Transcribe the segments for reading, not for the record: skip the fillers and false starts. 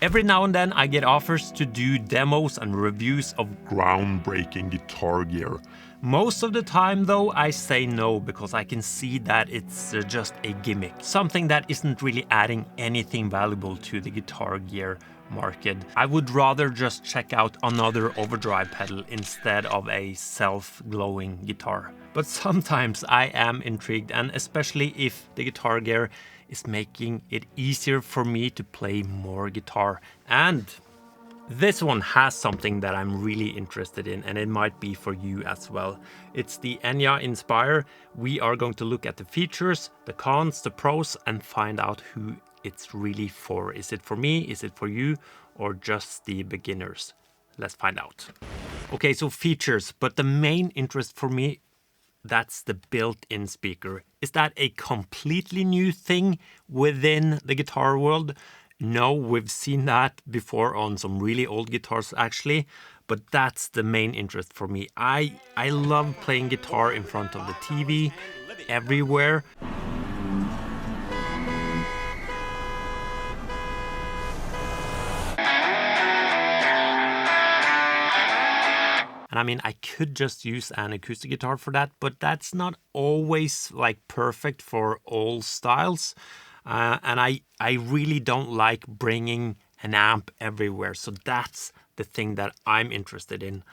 Every now and then I get offers to do demos and reviews of groundbreaking guitar gear. Most of the time though I say no because I can see that it's just a gimmick, something that isn't really adding anything valuable to the guitar gear market. I would rather just check out another overdrive pedal instead of a self-glowing guitar. But sometimes I am intrigued, and especially if the guitar gear is making it easier for me to play more guitar. And this one has something that I'm really interested in, and it might be for you as well. It's the Enya Inspire. We are going to look at the features, the cons, the pros, and find out who it's really for. Is it for me? Is it for you? Or just the beginners? Let's find out. Okay, so features, but the main interest for me, that's the built-in speaker. Is that a completely new thing within the guitar world? No, we've seen that before on some really old guitars actually, but that's the main interest for me. I love playing guitar in front of the TV, everywhere. And I mean, I could just use an acoustic guitar for that, but that's not always like perfect for all styles. And I really don't like bringing an amp everywhere. So that's the thing that I'm interested in.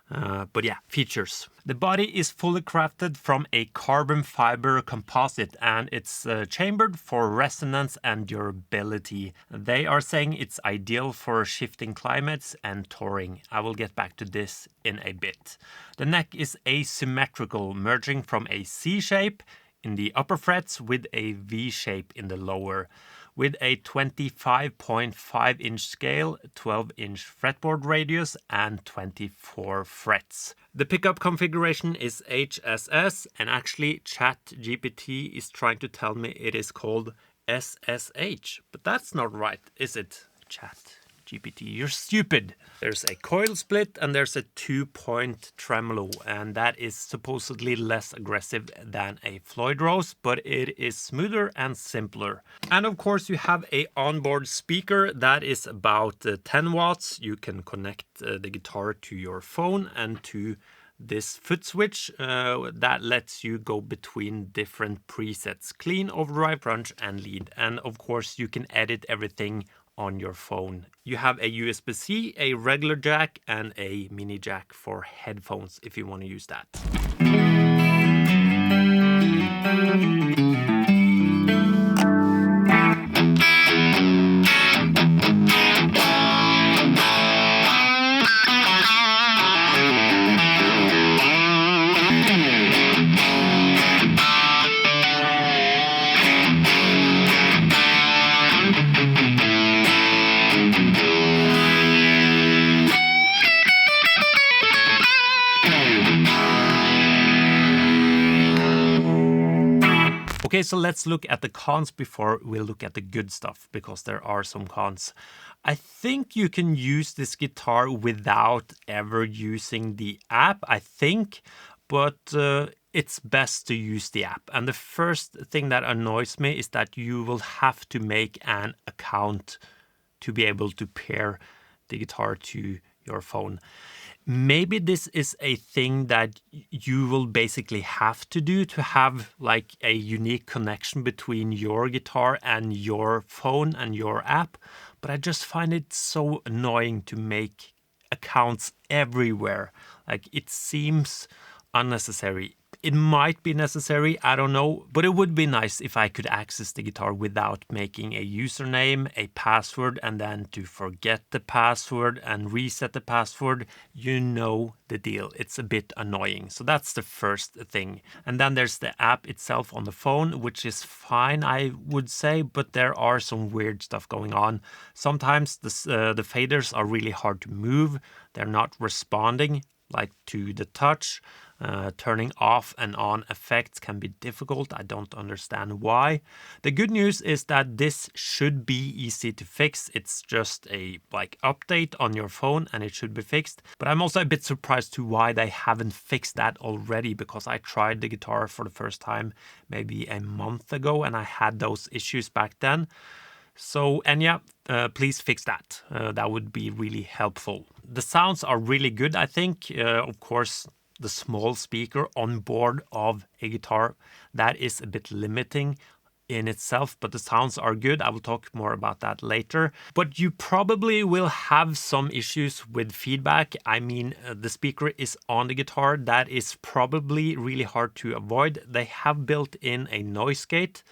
But yeah, features. The body is fully crafted from a carbon fiber composite, and it's chambered for resonance and durability. They are saying it's ideal for shifting climates and touring. I will get back to this in a bit. The neck is asymmetrical, merging from a C shape in the upper frets with a V shape in the lower, with a 25.5-inch scale, 12-inch fretboard radius, and 24 frets. The pickup configuration is HSS, and actually ChatGPT is trying to tell me it is called SSH, but that's not right, is it, ChatGPT? You're stupid. There's a coil split and there's a 2-point tremolo, and that is supposedly less aggressive than a Floyd Rose, but it is smoother and simpler. And of course you have a onboard speaker that is about 10 watts. You can connect the guitar to your phone and to this foot switch that lets you go between different presets: clean, overdrive, crunch, and lead. And of course you can edit everything on your phone. You have a USB-C, a regular jack, and a mini jack for headphones if you want to use that. Okay, so let's look at the cons before we look at the good stuff, because there are some cons. I think you can use this guitar without ever using the app, I think, but it's best to use the app. And the first thing that annoys me is that you will have to make an account to be able to pair the guitar to your phone. Maybe this is a thing that you will basically have to do to have like a unique connection between your guitar and your phone and your app. But I just find it so annoying to make accounts everywhere. Like, it seems unnecessary. It might be necessary, I don't know, but it would be nice if I could access the guitar without making a username, a password, and then to forget the password and reset the password. You know the deal. It's a bit annoying. So that's the first thing. And then there's the app itself on the phone, which is fine, I would say, but there are some weird stuff going on. Sometimes the faders are really hard to move. They're not responding like to the touch. Turning off and on effects can be difficult. I don't understand why. The good news is that this should be easy to fix. It's just a update on your phone and it should be fixed. But I'm also a bit surprised to why they haven't fixed that already, because I tried the guitar for the first time maybe a month ago and I had those issues back then. So, and yeah, please fix that. That would be really helpful. The sounds are really good, I think. Of course, the small speaker on board of a guitar, that is a bit limiting in itself, but the sounds are good. I will talk more about that later. But you probably will have some issues with feedback. I mean, the speaker is on the guitar. That is probably really hard to avoid. They have built in a noise gate.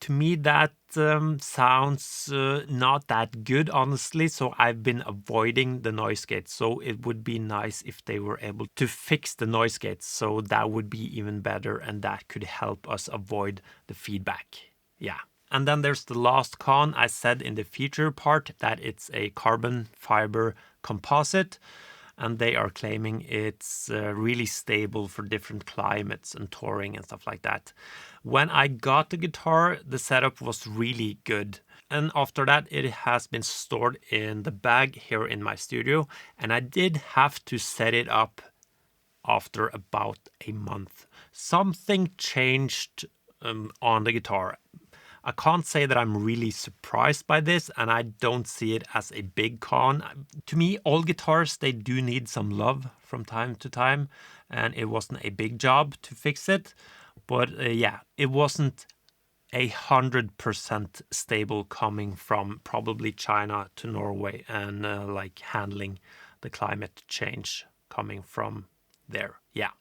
To me, that sounds not that good, honestly, so I've been avoiding the noise gate. So it would be nice if they were able to fix the noise gate, so that would be even better, and that could help us avoid the feedback. Yeah. And then there's the last con. I said in the feature part that it's a carbon fiber composite, and they are claiming it's really stable for different climates and touring and stuff like that. When I got the guitar, the setup was really good. And after that, it has been stored in the bag here in my studio, and I did have to set it up after about a month. Something changed on the guitar. I can't say that I'm really surprised by this, and I don't see it as a big con. To me, all guitars, they do need some love from time to time, and it wasn't a big job to fix it. But yeah, it wasn't 100% stable coming from probably China to Norway, and like handling the climate change coming from there. Yeah.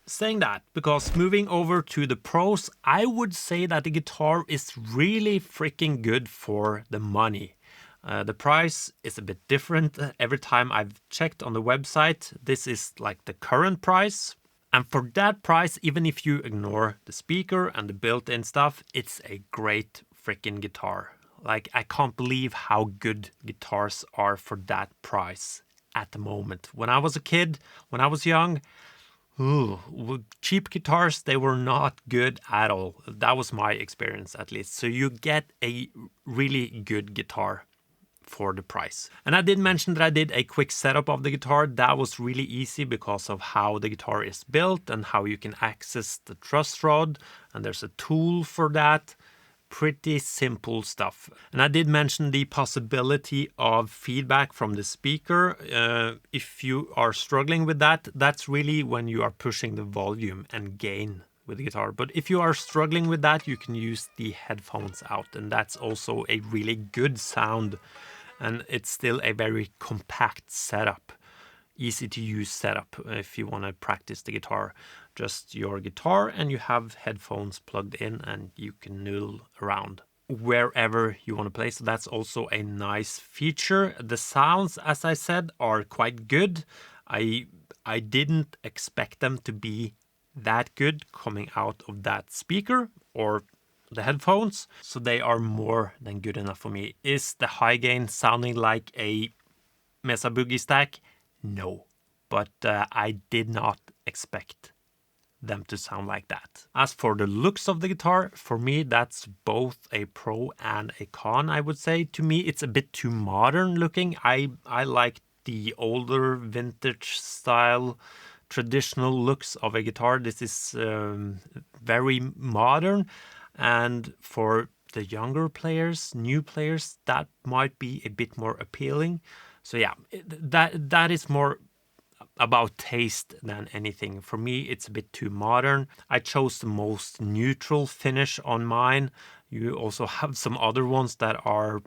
Saying that, because moving over to the pros, I would say that the guitar is really freaking good for the money. The price is a bit different every time I've checked on the website. This is like the current price. And for that price, even if you ignore the speaker and the built-in stuff, it's a great freaking guitar. Like, I can't believe how good guitars are for that price at the moment. When I was a kid, when I was young, cheap guitars, they were not good at all. That was my experience, at least. So you get a really good guitar for the price. And I did mention that I did a quick setup of the guitar. That was really easy because of how the guitar is built and how you can access the truss rod. And there's a tool for that. Pretty simple stuff. And I did mention the possibility of feedback from the speaker. If you are struggling with that, that's really when you are pushing the volume and gain with the guitar. But if you are struggling with that, you can use the headphones out, and that's also a really good sound. And it's still a very compact setup. Easy to use setup if you want to practice the guitar. Just your guitar, and you have headphones plugged in, and you can noodle around wherever you want to play. So that's also a nice feature. The sounds, as I said, are quite good. I didn't expect them to be that good coming out of that speaker, or the headphones, so they are more than good enough for me. Is the high gain sounding like a Mesa Boogie stack? No, but I did not expect them to sound like that. As for the looks of the guitar, for me that's both a pro and a con, I would say. To me it's a bit too modern looking. I like the older vintage style traditional looks of a guitar. This is very modern, and for the younger players, new players, that might be a bit more appealing. So yeah, that is more about taste than anything. For me, it's a bit too modern. I chose the most neutral finish on mine. You also have some other ones that are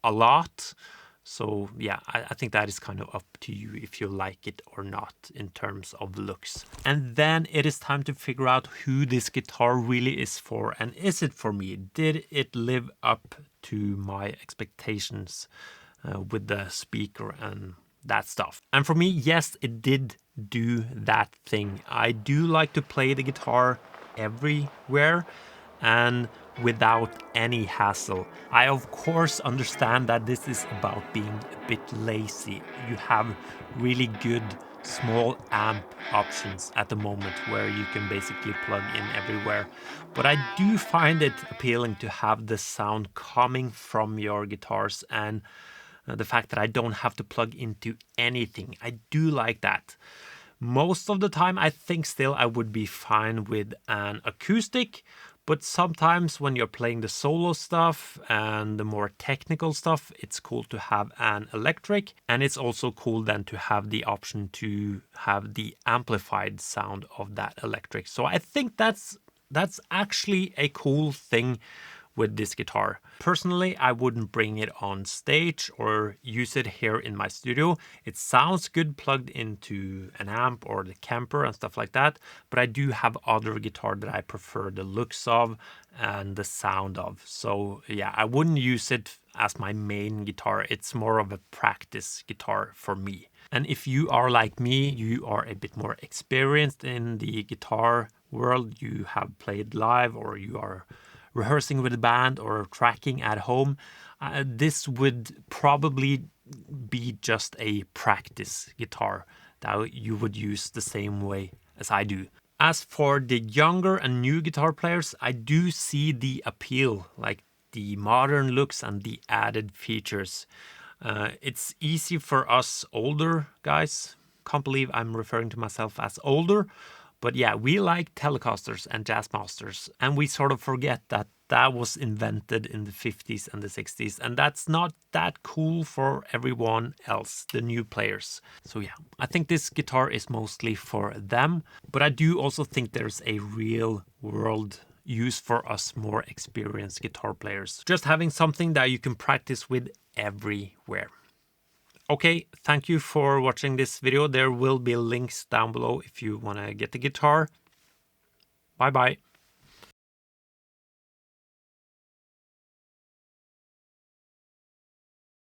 a lot. So yeah, I think that is kind of up to you if you like it or not in terms of looks. And then it is time to figure out who this guitar really is for, and is it for me? Did it live up to my expectations with the speaker and that stuff? And for me, yes, it did do that thing. I do like to play the guitar everywhere and without any hassle. I of course understand that this is about being a bit lazy. You have really good small amp options at the moment where you can basically plug in everywhere. But I do find it appealing to have the sound coming from your guitars, and the fact that I don't have to plug into anything. I do like that. Most of the time, I think still I would be fine with an acoustic, but sometimes when you're playing the solo stuff and the more technical stuff, it's cool to have an electric, and it's also cool then to have the option to have the amplified sound of that electric. So I think that's actually a cool thing with this guitar. Personally, I wouldn't bring it on stage or use it here in my studio. It sounds good plugged into an amp or the Kemper and stuff like that, but I do have other guitar that I prefer the looks of and the sound of. So yeah, I wouldn't use it as my main guitar. It's more of a practice guitar for me. And if you are like me, you are a bit more experienced in the guitar world, you have played live or you are rehearsing with a band or tracking at home, this would probably be just a practice guitar that you would use the same way as I do. As for the younger and new guitar players, I do see the appeal, like the modern looks and the added features. It's easy for us older guys. Can't believe I'm referring to myself as older. But yeah, we like Telecasters and Jazzmasters, and we sort of forget that that was invented in the 50s and the 60s, and that's not that cool for everyone else, the new players. So yeah, I think this guitar is mostly for them, but I do also think there's a real world use for us more experienced guitar players. Just having something that you can practice with everywhere. Okay, thank you for watching this video. There will be links down below if you want to get the guitar. Bye bye.